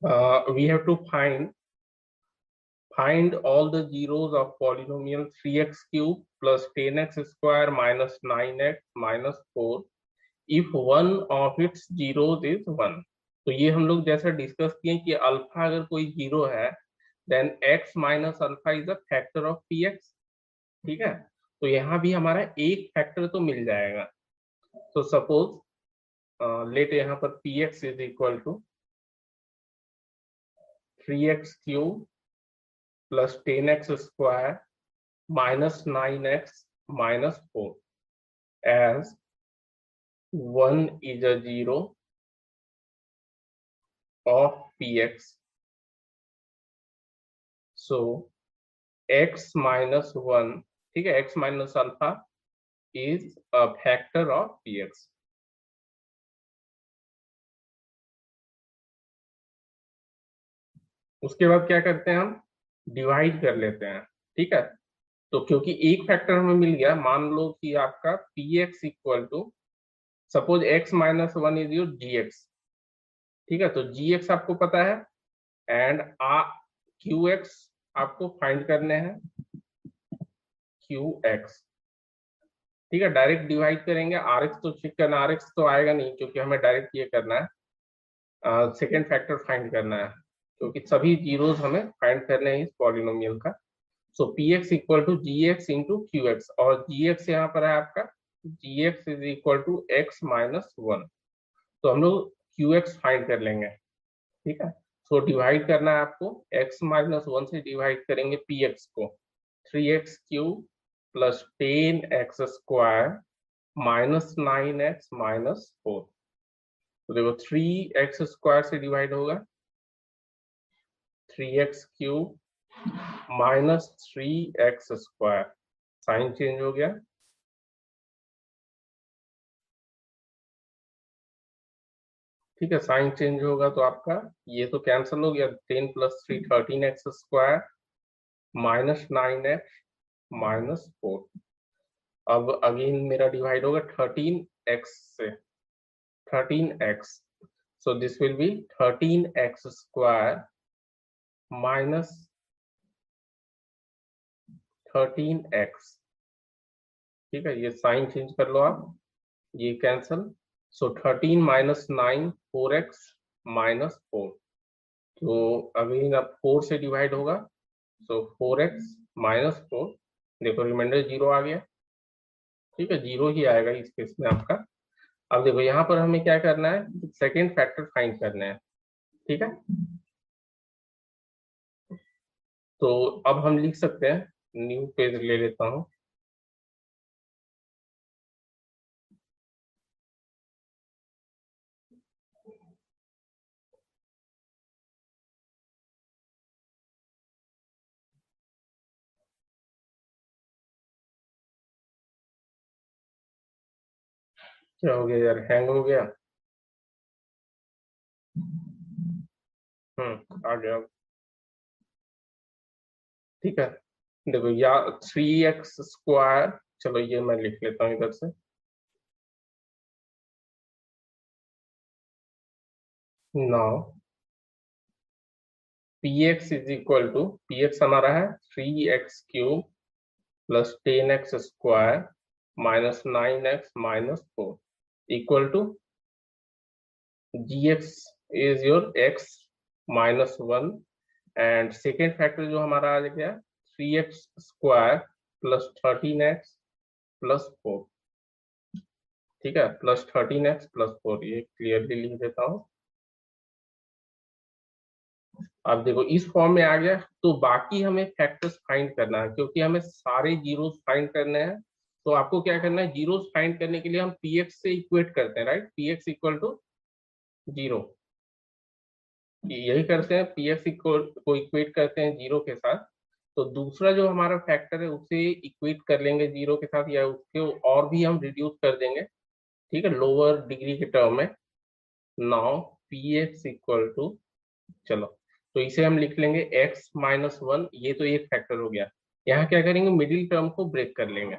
We have to find all the zeros of polynomial 3x cube plus 10x square minus 9x minus 4 if one of its zeros is 1. तो ये हम लोग जैसा discuss किए कि alpha अगर कोई जीरो है then x minus alpha is a factor of px. ठीक है, तो यहाँ भी हमारा एक फैक्टर तो मिल जाएगा. तो सपोज लेट यहाँ पर px is equal to 3x cube plus 10x square minus 9x minus 4 as 1 is a zero of px. So x minus 1, ठीक है, x minus alpha is a factor of px. उसके बाद क्या करते हैं, हम डिवाइड कर लेते हैं. ठीक है, तो क्योंकि एक फैक्टर हमें मिल गया, मान लो कि आपका px equal to suppose x minus 1 is your gx. ठीक है, तो gx आपको पता है एंड qx आपको फाइंड करने हैं qx. ठीक है, डायरेक्ट डिवाइड करेंगे. rx तो चेक करना, rx तो आएगा नहीं क्योंकि हमें डायरेक्ट ये करना है, सेकेंड फैक्टर फाइंड करना है क्योंकि सभी जीरोस हमें फाइंड करने हैं इस पॉलिनोमियल का. So px equal to gx into qx और gx यहाँ पर है आपका gx is equal to x minus 1. तो हम लोग qx फाइंड कर लेंगे. ठीक है, सो डिवाइड करना है आपको, x माइनस 1 से डिवाइड करेंगे px को. 3x cube plus 10x square minus 9x minus 4. तो देखो 3x स्क्वायर से डिवाइड होगा 3x cube minus 3x square, sign change हो गया. ठीक है, साइन चेंज होगा तो आपका ये तो कैंसिल हो गया. 10 plus 3 13x square minus 9x minus 4. अब अगेन मेरा डिवाइड होगा 13x से 13x. So this will B 13x square minus 13x. ठीक है, ये साइन चेंज कर लो आप, ये कैंसल. सो 13 माइनस 9 4x माइनस 4. तो अगेन अब 4 से डिवाइड होगा, सो 4x माइनस 4. देखो रिमाइंडर जीरो आ गया. ठीक है, जीरो ही आएगा इस केस में आपका. अब देखो यहाँ पर हमें क्या करना है, सेकेंड फैक्टर फाइंड करना है. ठीक है, तो अब हम लिख सकते हैं, न्यू पेज ले लेता हूँ. क्या हो गया यार, हैंग हो गया. आ गया. ठीक है, देखो या 3x स्क्वायर, चलो ये मैं लिख लेता हूँ इधर से. Now px is equal to, px हमारा है 3x cube plus 10x square minus 9x minus 4 equal to gx is your x minus 1 and second factor जो हमारा आ गया 3x square plus 13x plus 4. ठीक है, प्लस 13x प्लस 4, ये clearly लिख देता हूँ. अब देखो इस फॉर्म में आ गया, तो बाकी हमें फैक्टर्स फाइंड करना है क्योंकि हमें सारे जीरोस फाइंड करने हैं. तो आपको क्या करना है, जीरोस फाइंड करने के लिए हम px से इक्वेट करते हैं, राइट. px इक्वल टू 0, यही करते हैं, px इक्वल को इक्वेट करते हैं 0 के साथ. तो दूसरा जो हमारा फैक्टर है उसे इक्वेट कर लेंगे 0 के साथ, या उसके और भी हम रिड्यूस कर देंगे. ठीक है, लोअर डिग्री के टर्म में. नाउ px इक्वल टू, चलो तो इसे हम लिख लेंगे x माइनस 1. ये तो एक फैक्टर हो गया. यहाँ क्या करेंगे, मिडिल टर्म को ब्रेक कर लेंगे.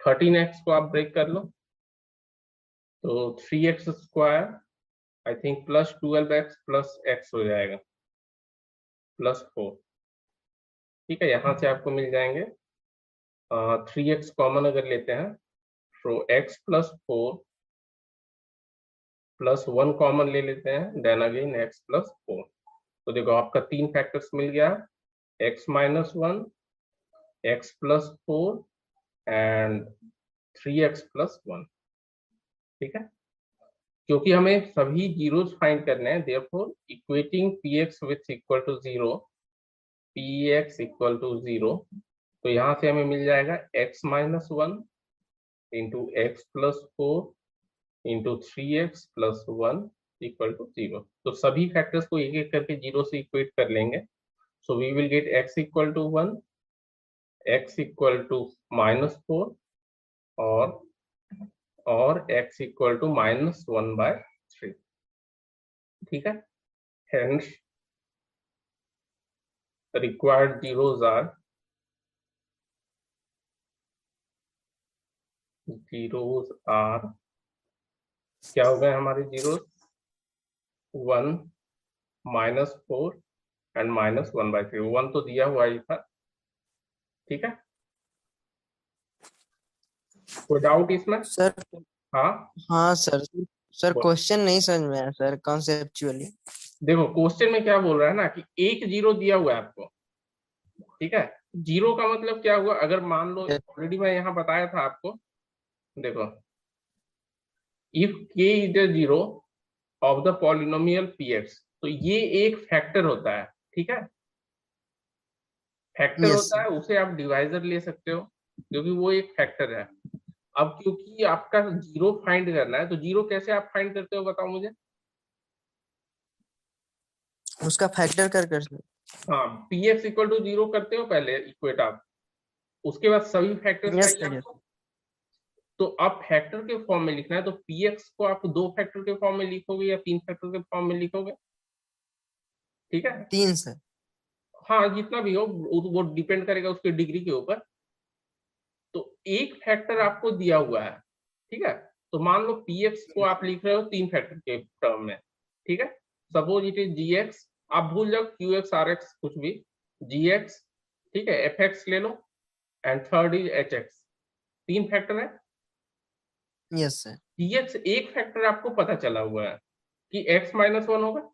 13x को आप ब्रेक कर लो तो 3x square I think plus 12x plus x हो जाएगा. प्लस 4। ठीक है, यहाँ से आपको मिल जाएंगे 3x कॉमन अगर लेते हैं तो x प्लस 4 प्लस 1 कॉमन ले लेते हैं, देन अगेन x प्लस 4। तो देखो आपका 3 फैक्टर्स मिल गया, x minus 1, x plus 4 and 3x plus 1। ठीक है, क्योंकि हमें सभी जीरोस फाइंड करने हैं, therefore equating px with equal to 0, px equal to 0, तो यहाँ से हमें मिल जाएगा x minus 1 into x plus 4 into 3x plus 1 equal to 0। तो सभी फैक्टर्स को एक एक करके 0 से इक्वेट कर लेंगे। So we will get x equal to 1, x equal to minus 4 और x इक्वल टू माइनस 1/3। ठीक है, hence required zeros are क्या हो गए हमारे जीरोस, 1 माइनस 4 एंड माइनस 1/3। 1 तो दिया हुआ ही था। ठीक है, कोई डाउट इसमें? सर हाँ हाँ सर सर क्वेश्चन नहीं समझ में आया सर, कॉन्सेप्चुअली। देखो क्वेश्चन में क्या बोल रहा है ना कि एक जीरो दिया हुआ है आपको। ठीक है, जीरो का मतलब क्या हुआ, अगर मान लो ऑलरेडी मैं यहाँ बताया था आपको, देखो if k is a zero of the polynomial px, तो ये एक फैक्टर होता है। ठीक है, फैक्टर यस होता है, उसे आप डिवाइजर ले सकते हो क्योंकि वो एक फैक्टर है। अब क्योंकि आपका जीरो फाइंड करना है, तो जीरो कैसे आप फाइंड करते हो बताओ मुझे? उसका फैक्टर कर सर। हाँ, px इक्वल टू 0 करते हो पहले इक्वेट आप, उसके बाद सभी फैक्टर्स यस चाहिए सर यस। आपको। तो अब फैक्टर के फॉर्म में लिखना है, तो px को आप 2 फैक्टर के फॉर्म में लिखोगे या 3 फैक्टर के फॉर्म में लिखोगे? ठीक है, 3 सर। हाँ जितना भी हो वो डिपेंड करेगा उसके डिग्री के ऊपर। तो एक फैक्टर आपको दिया हुआ है। ठीक है, तो मान लो px को आप लिख रहे हो 3 फैक्टर के टर्म में। ठीक है, सपोज इट इज gx, आप भूल जाओ qx rx कुछ भी, gx, ठीक है, fx ले लो and third is hx। 3 factor है, यस सर। gx एक फैक्टर आपको पता चला हुआ है कि x माइनस 1 होगा।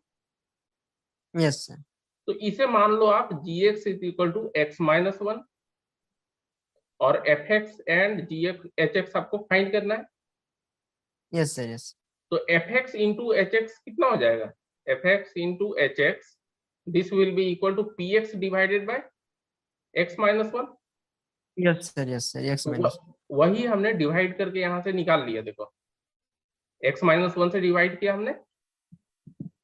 Yes sir. तो इसे मान लो आप gx is equal to x minus 1 और fx एंड gx hx आपको फाइंड करना है। Yes sir yes. तो fx इंटू hx कितना हो जाएगा, fx इंटू hx, this will be equal to px divided by x minus 1। Yes sir yes sir. X minus. वही हमने डिवाइड करके यहाँ से निकाल लिया, देखो x माइनस 1 से डिवाइड किया हमने।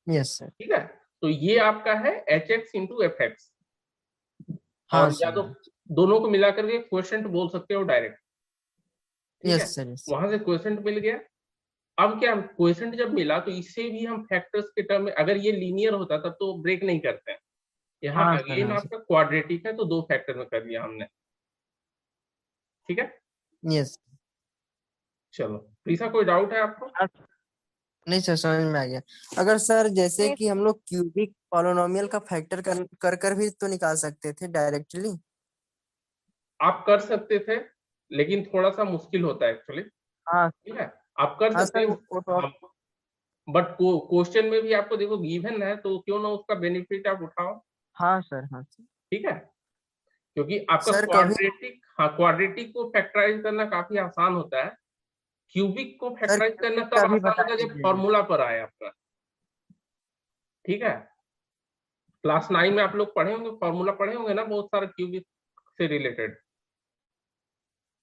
Yes sir. ठीक है, तो ये आपका है hx इंटू fx, हाँ और या सर तो हाँ। दोनों को मिला करके क्वेश्चन बोल सकते हो डायरेक्ट। ठीक है, यस सर यस। वहां से क्वेश्चन मिल गया। अब क्या, क्वेश्चन जब मिला तो इससे भी हम फैक्टर्स के टर्म में, अगर ये लीनियर होता तब तो ब्रेक नहीं करते हैं। यहाँ हाँ सर अगेन हाँ सर। आपका क्वाड्रेटिक है तो 2 फैक्टर में कर लिया हमने। ठीक है, यस। चलो प्रीसा कोई डाउट है आपको? नहीं सर, समझ में आ गया। अगर सर जैसे कि हम लोग क्यूबिक पॉलिनोमियल का फैक्टर कर भी तो निकाल सकते थे डायरेक्टली। आप कर सकते थे, लेकिन थोड़ा सा मुश्किल होता है एक्चुअली। हाँ। ठीक है, आप कर हाँ सकते सर वो तो। हैं, बट क्वेश्चन में भी आपको देखो गिवन है तो क्यों ना उसका बेनिफिट आप उठाओ। हाँ सर हाँ सर। ठीक है, क्योंकि आपका सर कभी क्वाड्रेटिक, हाँ क्वाड्रेटिक को फैक्टराइज करना काफी आसान होता है, क्यूबिक को सर फैक्टराइज करना क्यूबिक तब का भी आसान बता होता है जब दीजिए। फॉर्मूला पर आए आपका। ठीक है, क्लास 9 में आप लोग पढ़े होंगे, फॉर्मूला पढ़े होंगे ना बहुत सारे क्यूबिक से रिलेटेड।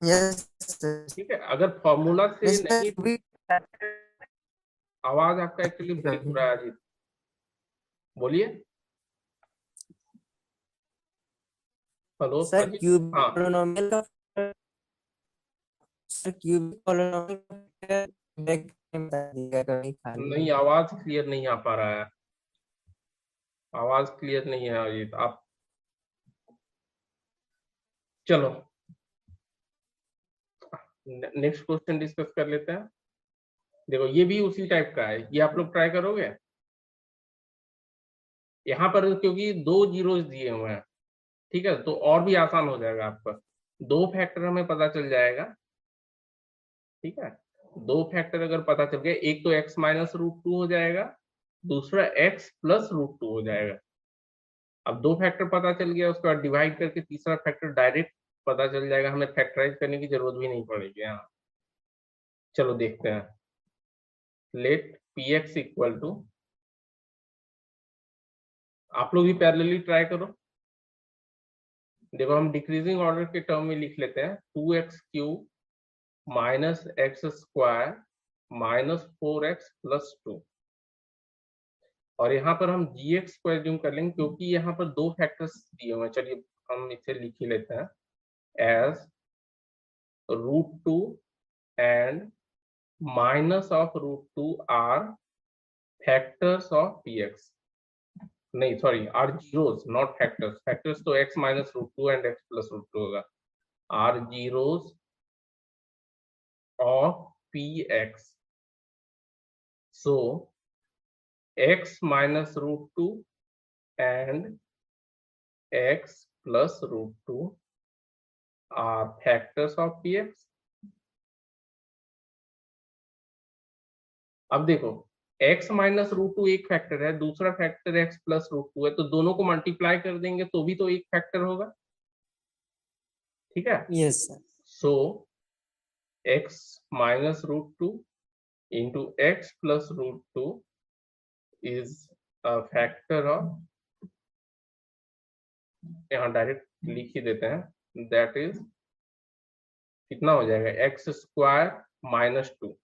Yes sir. ठीक है, अगर फॉर्मूला से नहीं नहीं, सर क्यूबिक आवाज आपका एक्चुअली ब्रेक हो कभी। रहा है अजीत, बोलिए। Hello sir Ajit. क्यूबिक हाँ, पॉलिनोमियल का सर क्यूबिक पॉलिनोमियल का ब्रेक बता दीजिएगा कभी खाली। नहीं आवाज क्लियर नहीं आ पा रहा है, आवाज क्लियर नहीं है अजीत आप। चलो नेक्स्ट क्वेश्चन डिस्कस कर लेते हैं। देखो ये भी उसी टाइप का है, ये आप लोग ट्राई करोगे? यहाँ पर क्योंकि 2 जीरोस दिए हुए हैं, ठीक है, तो और भी आसान हो जाएगा आपका, 2 फैक्टर हमें पता चल जाएगा, ठीक है। 2 फैक्टर अगर पता चल गए, एक तो x माइनस रूट टू हो जाएगा, दूसरा x प्लस रूट टू हो जाएगा। अब 2 फैक्टर पता चल गया, उसके बाद डिवाइड करके तीसरा फैक्टर डायरेक्ट पता चल जाएगा, हमें फैक्टराइज करने की जरूरत भी नहीं पड़ेगी यहाँ। चलो देखते हैं, लेट px इक्वल टू, आप लोग भी पैरेलली ट्राई करो। देखो हम डिक्रीजिंग ऑर्डर के टर्म में लिख लेते हैं, 2x cube minus x square minus 4x plus 2, और यहाँ पर हम gx को एज्यूम कर लेंगे क्योंकि यहाँ पर 2 फैक्टर्स दिए हुए हैं। चलिए हम इसे लिख ही लेते हैं as root two and minus of root two are factors of px, नहीं sorry, are zeros not factors, factors तो x minus root two and x plus root two होगा, are zeros of px। So x minus root 2 and x plus root 2 are factors of px। अब देखो x minus root two एक factor है, दूसरा factor x plus root two है, तो दोनों को मल्टीप्लाई कर देंगे तो भी तो एक फैक्टर होगा, ठीक है। Yes sir. So x minus root two into x plus root two is a factor of, यहाँ डायरेक्ट लिख ही देते हैं, दैट इज कितना हो जाएगा, x square minus two.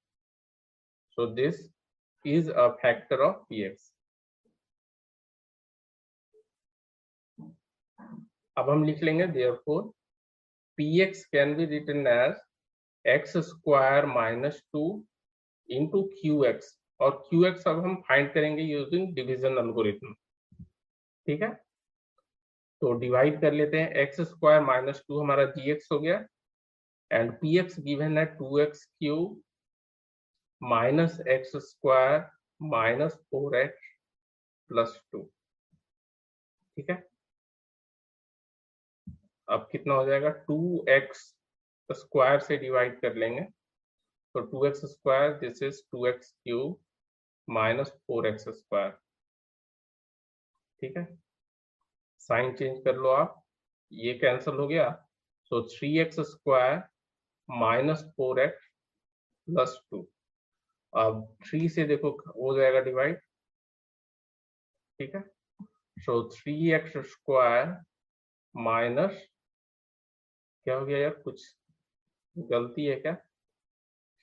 So this is a factor of px। अब हम लिख लेंगे therefore px can be written as x square minus two into q x, और क्यू एक्स अब हम फाइंड करेंगे यूजिंग डिविजन एल्गोरिथम, ठीक है। तो डिवाइड कर लेते हैं, एक्स स्क्वायर माइनस टू हमारा gx हो गया, एंड px गिवन है 2x cube minus x square minus 4x plus 2, ठीक है। अब कितना हो जाएगा, 2x स्क्वायर से डिवाइड कर लेंगे, तो 2x square this is 2x cube minus 4x square, ठीक है। साइन चेंज कर लो आप, ये कैंसिल हो गया, सो 3x square minus 4x plus 2। अब 3 से देखो हो जाएगा डिवाइड, ठीक है। सो 3x स्क्वायर माइनस, क्या हो गया यार, कुछ गलती है क्या,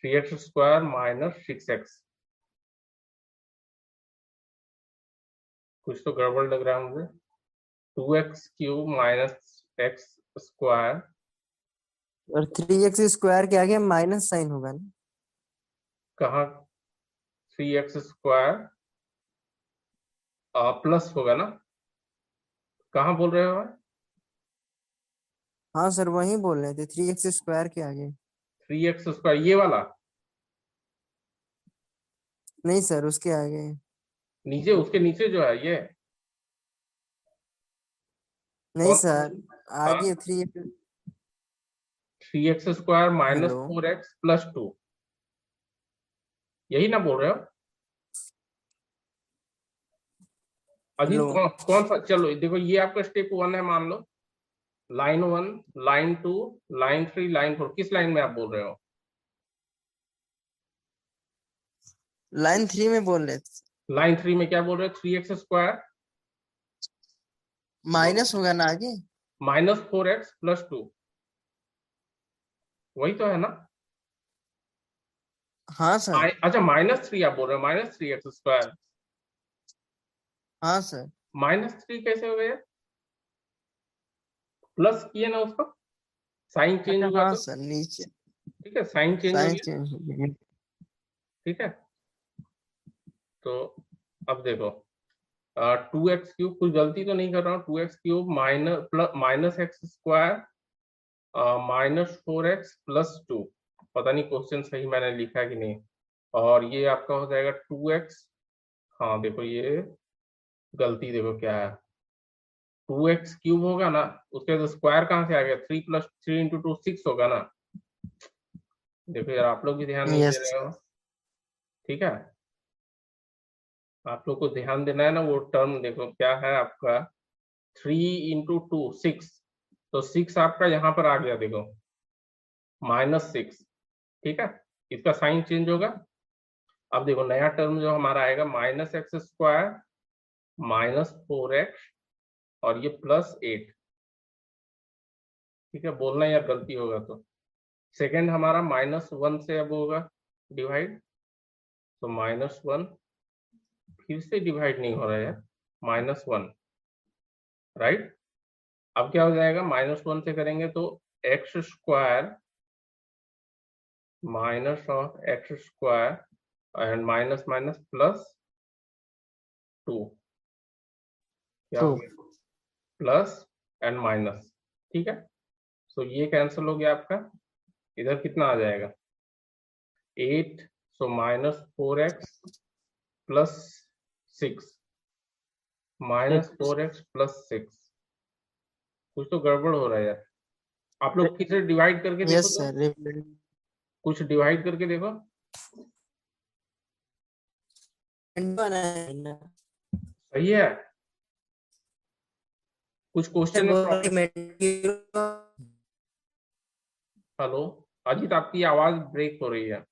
3x स्क्वायर माइनस 6x, कुछ तो गड़बड़ लग रहा है मुझे। 2x cube minus x square, और 3x स्क्वायर के आगे माइनस साइन होगा ना। कहाँ 3x स्क्वायर प्लस होगा ना, कहाँ बोल रहे हो आप? हाँ सर वही बोल रहे थे, 3x स्क्वायर के आगे। 3x स्क्वायर ये वाला, नहीं सर उसके आगे। नीचे उसके नीचे जो है ये, नहीं कौन सा? सर हाँ, आगे 3। 3x square minus hello 4x plus 2, यही ना बोल रहे हो अजीत? हेलो। कौन सा, चलो देखो ये आपका स्टेप 1 है मान लो, लाइन 1, लाइन 2, लाइन 3, लाइन 4, किस लाइन में आप बोल रहे हो? लाइन 3 में बोल रहे थे। लाइन 3 में क्या बोल रहे हो, 3x स्क्वायर माइनस होगा ना आगे। माइनस 4x प्लस 2, वही तो है ना। हाँ सर। अच्छा माइनस 3 आप बोल रहे हो, माइनस 3x स्क्वायर, हाँ सर। माइनस 3 कैसे हो गया, प्लस किए ना उसको, साइन चेंज अच्छा हुआ हाँ तो, सर नीचे ठीक है, साइन चेंज हो साइन गया, चेंज हो गया। ठीक है। तो अब देखो 2x क्यूब, कुछ गलती तो नहीं कर रहा हूँ, 2x cube minus plus minus x square minus 4x plus 2, पता नहीं क्वेश्चन सही मैंने लिखा कि नहीं, और ये आपका हो जाएगा 2x, हाँ देखो ये गलती देखो क्या है, 2x क्यूब होगा ना, उसके बाद स्क्वायर कहाँ से आ गया, 3 + 3 × 2 6 होगा ना। देखो यार आप लोग भी ध्यान नहीं दे यस रहे हो, ठीक है, आप लोग को ध्यान देना है ना। वो टर्म देखो क्या है आपका, 3 × 2 6, तो 6 आपका यहाँ पर आ गया देखो, -6, ठीक है, इसका साइन चेंज होगा। अब देखो नया टर्म जो हमारा आएगा -x² -4x और ये +8, ठीक है, बोलना यार गलती होगा तो। सेकंड हमारा -1 से अब होगा डिवाइड, तो -1, फिर से डिवाइड नहीं हो रहा है यार, -1, राइट। अब क्या हो जाएगा, -1 से करेंगे तो x² -(x²) and minus minus +2, क्या हो 2 गया, प्लस एंड माइनस, ठीक है। सो ये कैंसिल हो गया आपका, इधर कितना आ जाएगा 8, सो -4x + 6, -4x + 6, कुछ तो गड़बड़ हो रहा है यार, आप लोग फिर से डिवाइड करके देखो यस तो, सर कुछ डिवाइड करके देखो, सही है, कुछ क्वेश्चन में प्रॉब्लम। हेलो अजीत, आपकी आवाज ब्रेक हो रही है।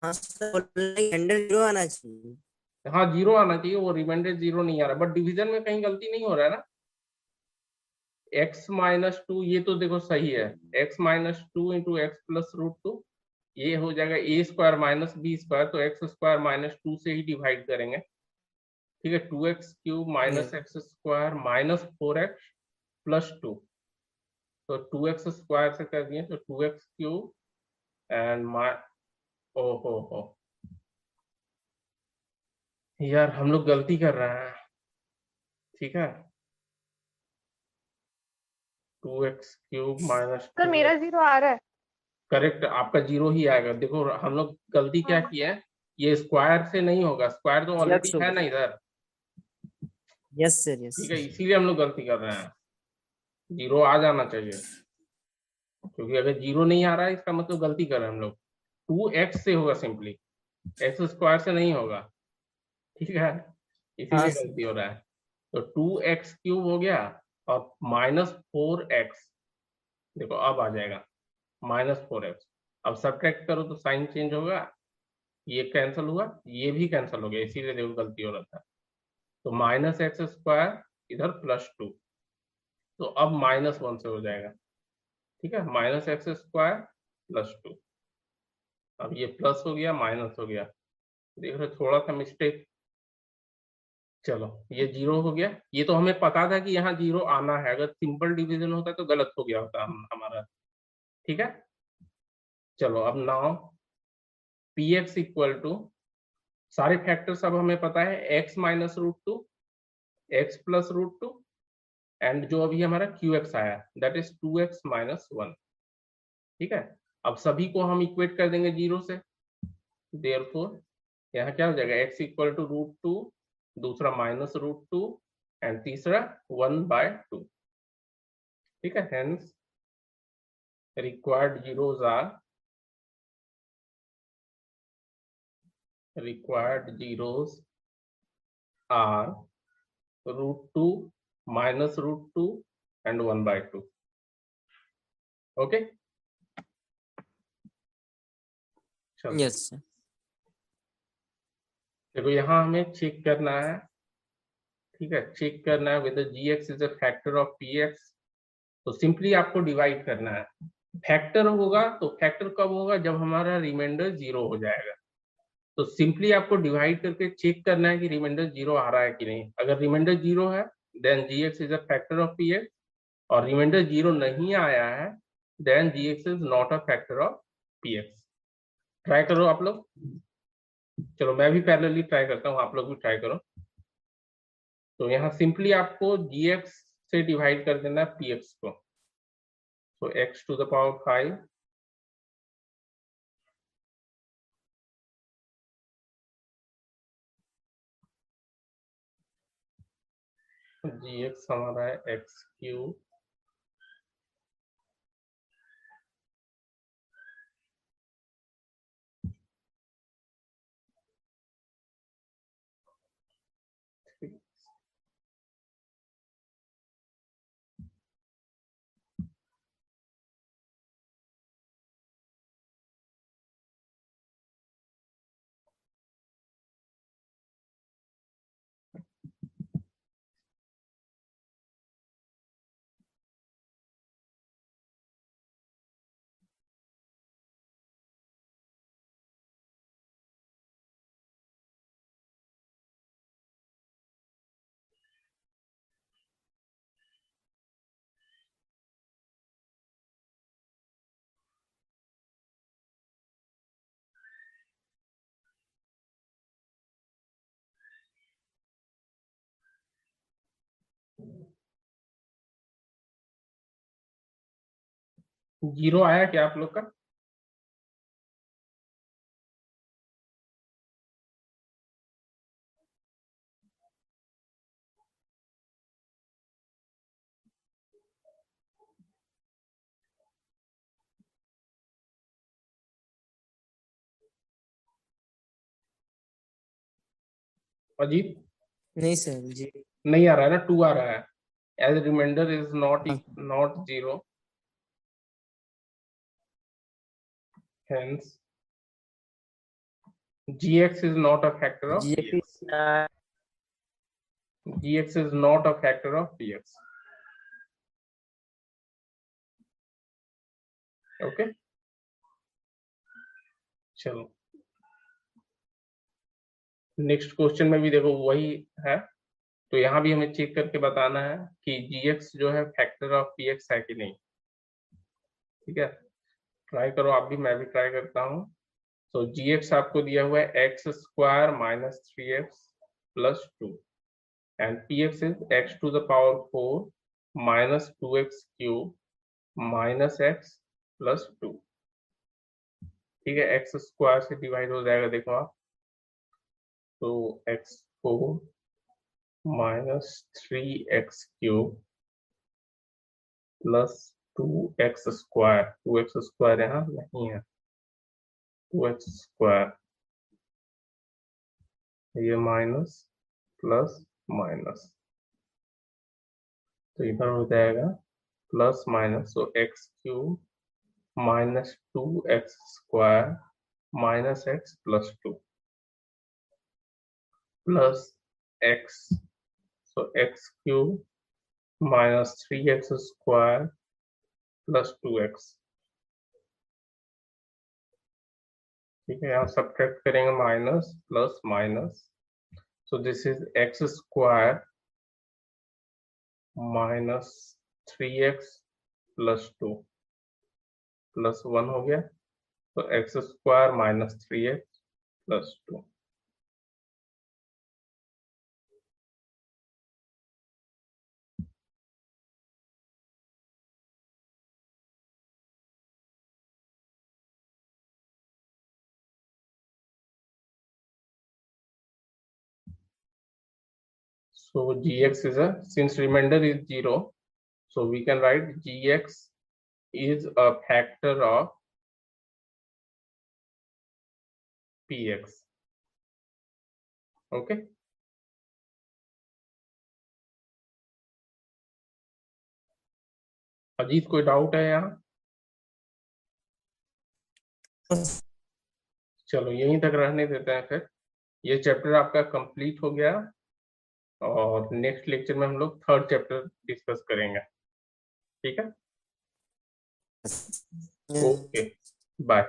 आना चाहिए। हाँ जीरो आना चाहिए, वो रिमाइंडर जीरो नहीं आ रहा, बट डिवीजन में कहीं गलती नहीं हो रहा है ना। x-2 ये तो देखो सही है, x-2 × x + √2, ये हो जाएगा a² - b², तो x² - 2 से ही डिवाइड करेंगे, ठीक है। 2x³ - x² - 4x + 2, तो 2x² से कर दिए तो 2x³ एंड ओ हो, यार हम लोग गलती कर रहे हैं, ठीक है, 2x³ - सर 2, मेरा 0 आ रहा है। करेक्ट, आपका जीरो ही आएगा। देखो हम लोग गलती क्या हाँ। किया है, ये स्क्वायर से नहीं होगा, स्क्वायर तो ऑलरेडी है ना इधर, यस सर यस ठीक है, इसीलिए हम लोग गलती कर रहे हैं, जीरो आ जाना चाहिए, क्योंकि अगर जीरो नहीं आ रहा है इसका मतलब गलती कर रहे हैं हम लोग। 2x से होगा सिंपली, x² से नहीं होगा, ठीक है, हाँ इसीलिए गलती हो रहा है। तो 2x³ हो गया और -4x, देखो अब आ जाएगा -4x, अब सब्ट्रैक्ट करो तो साइन चेंज होगा, ये कैंसिल हुआ, ये भी कैंसिल हो गया, इसीलिए देखो गलती हो रहा था। तो -x² इधर +2, तो अब -1 से हो जाएगा, ठीक है, -x² +2, अब ये प्लस हो गया माइनस हो गया, देख रहे थोड़ा सा मिस्टेक। चलो ये जीरो हो गया, ये तो हमें पता था कि यहाँ जीरो आना है, अगर सिंपल डिवीजन होता तो गलत हो गया होता हमारा, ठीक है। चलो अब नाउ px = सारे फैक्टर्स अब हमें पता है, x - √2, x + √2 एंड जो अभी हमारा qx आया दैट इज 2x - 1, ठीक है। अब सभी को हम इक्वेट कर देंगे जीरो से, देयरफॉर यहाँ क्या हो जाएगा, x = √2, दूसरा -√2 एंड तीसरा 1/2, ठीक है। Hence required zeros are √2 -√2 and 1/2, okay. चलो यस सर देखो यहाँ हमें चेक करना है, ठीक है, चेक करना है whether gx is a factor of px, तो सिंपली आपको डिवाइड करना है। फैक्टर होगा तो फैक्टर कब होगा, जब हमारा रिमाइंडर जीरो हो जाएगा, तो सिंपली आपको डिवाइड करके चेक करना है कि रिमाइंडर जीरो आ रहा है कि नहीं। अगर रिमाइंडर जीरो है then gx is a factor of px, और रिमाइंडर जीरो नहीं आया है then gx is not a factor of px। Try करो आप लोग, चलो मैं भी पैरेलली ट्राई करता हूँ, आप लोग भी ट्राई करो। तो यहाँ सिंपली आपको gx से डिवाइड कर देना है px को, तो x⁵ जी एक्स हमारा है एक्स क्यूब जीरो आया क्या आप लोग का? अजीत नहीं सर जी। नहीं आ रहा है ना, टू आ रहा है। एज रिमाइंडर इज नॉट हाँ, not zero, hence gx is not a factor of GAP px. gx is not a factor of px. Okay, चलो नेक्स्ट क्वेश्चन में भी देखो वही है, तो यहाँ भी हमें चेक करके बताना है कि gx जो है फैक्टर ऑफ px है कि नहीं। ठीक है, ट्राई करो आप भी, मैं भी ट्राई करता हूँ। तो gx आपको दिया हुआ है x square minus three x plus to, and px is x to the power 4 minus two x cube minus x plus to. ठीक है, एक्स स्क्वायर से डिवाइड हो जाएगा, देखो आप, तो x four minus three x cube plus two x square, two x square यहाँ नहीं है, टू एक्स स्क्वायर, ये माइनस प्लस माइनस, तो इधर हो जाएगा प्लस माइनस, तो x cube minus two x square minus x plus two plus x, so x cube minus three x square plus two x. ठीक है, यहाँ सब्ट्रैक्ट करेंगे minus plus minus, so this is x square minus three x plus two plus one हो गया, तो x square minus three x plus to. So gx is a, since remainder is zero, so we can write gx is a factor of px. Okay, Ajit कोई doubt है यहाँ? चलो यहीं तक रहने देते हैं फिर, ये चैप्टर आपका कंप्लीट हो गया, और नेक्स्ट लेक्चर में हम लोग थर्ड चैप्टर डिस्कस करेंगे। ठीक है, ओके, बाय।